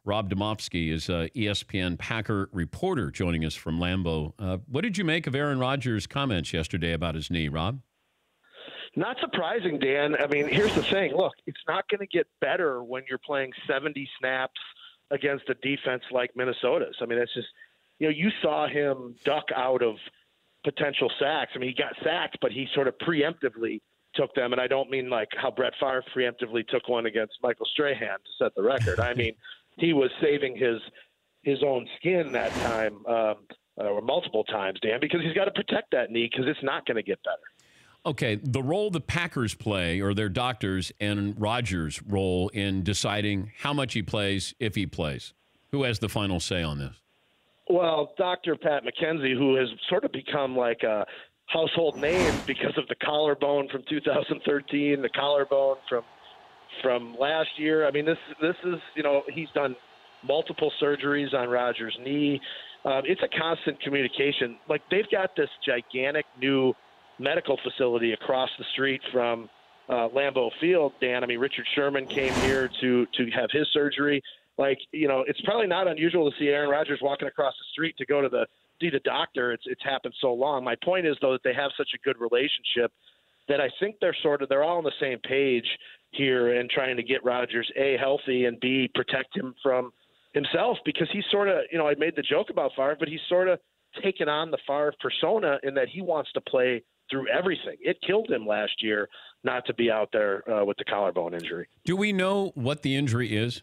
Rob Demovsky is a ESPN Packer reporter joining us from Lambeau. What did you make of Aaron Rodgers' comments yesterday about his knee, Rob? Not surprising, Dan. I mean, here's the thing. Look, it's not going to get better when you're playing 70 snaps against a defense like Minnesota's. I mean, that's just, you saw him duck out of potential sacks. I mean, he got sacked, but he sort of preemptively took them. And I don't mean like how Brett Favre preemptively took one against Michael Strahan to set the record. I mean, he was saving his own skin that time, or multiple times, Dan, because he's got to protect that knee because it's not going to get better. Okay, the role the Packers play, or their doctors, and Rodgers' role in deciding how much he plays, if he plays. Who has the final say on this? Well, Dr. Pat McKenzie, who has sort of become like a household name because of the collarbone from 2013, the collarbone from last year. I mean, this is, he's done multiple surgeries on Rodgers' knee. It's a constant communication. Like, they've got this gigantic new medical facility across the street from Lambeau Field, Dan. I mean, Richard Sherman came here to have his surgery. Like, it's probably not unusual to see Aaron Rodgers walking across the street to go to see the doctor. It's happened so long. My point is, though, that they have such a good relationship that I think they're all on the same page here and trying to get Rodgers, A, healthy, and B, protect him from himself, because he's sort of, I made the joke about Favre, but he's sort of taken on the Favre persona in that he wants to play through everything. It killed him last year not to be out there with the collarbone injury. Do we know what the injury is?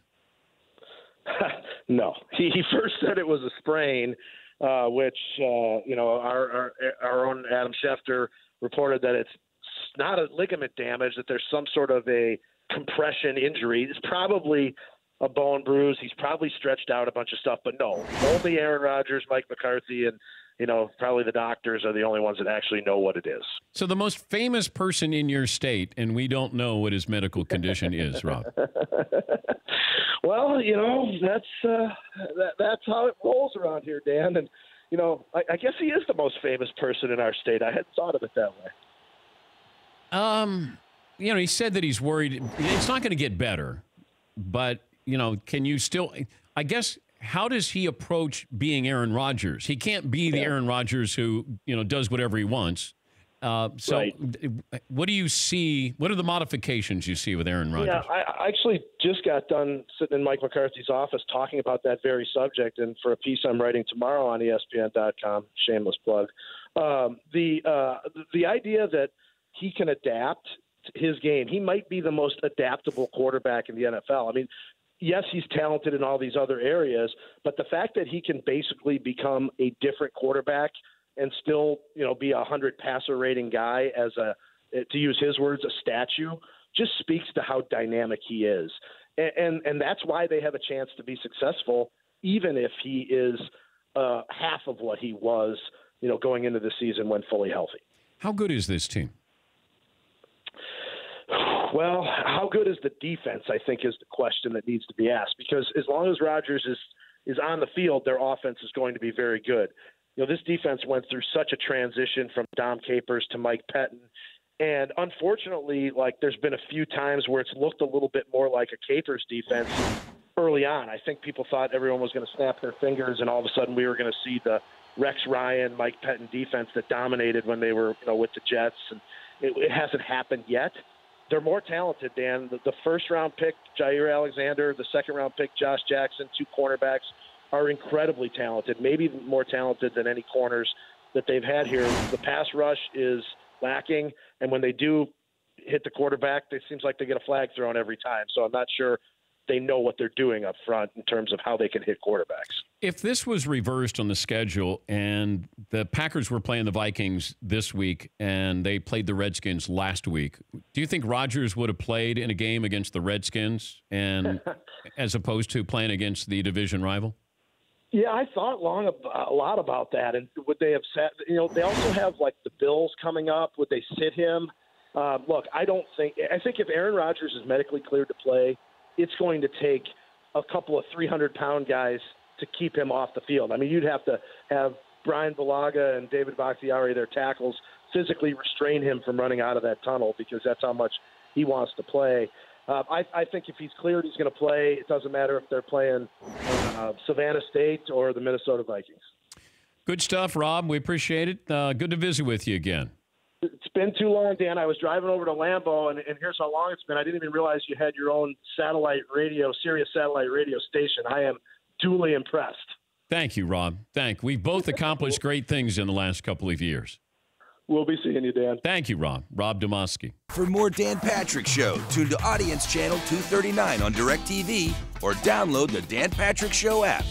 No. He first said it was a sprain, which, our own Adam Schefter reported that it's not a ligament damage, that there's some sort of a compression injury. It's probably a bone bruise. He's probably stretched out a bunch of stuff, but no, only Aaron Rodgers, Mike McCarthy, and probably the doctors are the only ones that actually know what it is. So the most famous person in your state, and we don't know what his medical condition is, Rob. Well, that's how it rolls around here, Dan. And, I guess he is the most famous person in our state. I hadn't thought of it that way. He said that he's worried. It's not going to get better, but, can you still, I guess, how does he approach being Aaron Rodgers? He can't be the Aaron Rodgers who, does whatever he wants. Right. What do you see? What are the modifications you see with Aaron Rodgers? Yeah, I actually just got done sitting in Mike McCarthy's office talking about that very subject, and for a piece I'm writing tomorrow on ESPN.com, shameless plug, the idea that he can adapt his game. He might be the most adaptable quarterback in the NFL. I mean, yes, he's talented in all these other areas, but the fact that he can basically become a different quarterback and still, be a 100 passer rating guy as to use his words, a statue, just speaks to how dynamic he is. And that's why they have a chance to be successful, even if he is half of what he was, going into the season when fully healthy. How good is this team? Well, how good is the defense, I think, is the question that needs to be asked, because as long as Rodgers is on the field, their offense is going to be very good. This defense went through such a transition from Dom Capers to Mike Pettin. And unfortunately, there's been a few times where it's looked a little bit more like a Capers defense early on. I think people thought everyone was going to snap their fingers and all of a sudden we were going to see the Rex Ryan, Mike Pettin defense that dominated when they were, with the Jets. And it hasn't happened yet. They're more talented, Dan. The first-round pick, Jair Alexander, the second-round pick, Josh Jackson, two cornerbacks, are incredibly talented, maybe more talented than any corners that they've had here. The pass rush is lacking, and when they do hit the quarterback, it seems like they get a flag thrown every time. So I'm not sure they know what they're doing up front in terms of how they can hit quarterbacks. If this was reversed on the schedule and the Packers were playing the Vikings this week and they played the Redskins last week, do you think Rodgers would have played in a game against the Redskins and as opposed to playing against the division rival? Yeah, I thought a lot about that. And would they have sat, they also have the Bills coming up. Would they sit him? Look, I think if Aaron Rodgers is medically cleared to play, it's going to take a couple of 300-pound guys to keep him off the field. I mean, you'd have to have Brian Bulaga and David Bakhtiari, their tackles, physically restrain him from running out of that tunnel because that's how much he wants to play. I think if he's cleared, he's going to play. It doesn't matter if they're playing Savannah State or the Minnesota Vikings. Good stuff, Rob. We appreciate it. Good to visit with you again. It's been too long, Dan. I was driving over to Lambeau, and here's how long it's been. I didn't even realize you had your own satellite radio, Sirius satellite radio station. I am duly impressed. Thank you, Rob. We've both accomplished great things in the last couple of years. We'll be seeing you, Dan. Thank you, Rob. Rob Demovsky. For more Dan Patrick Show, tune to Audience Channel 239 on DirecTV or download the Dan Patrick Show app.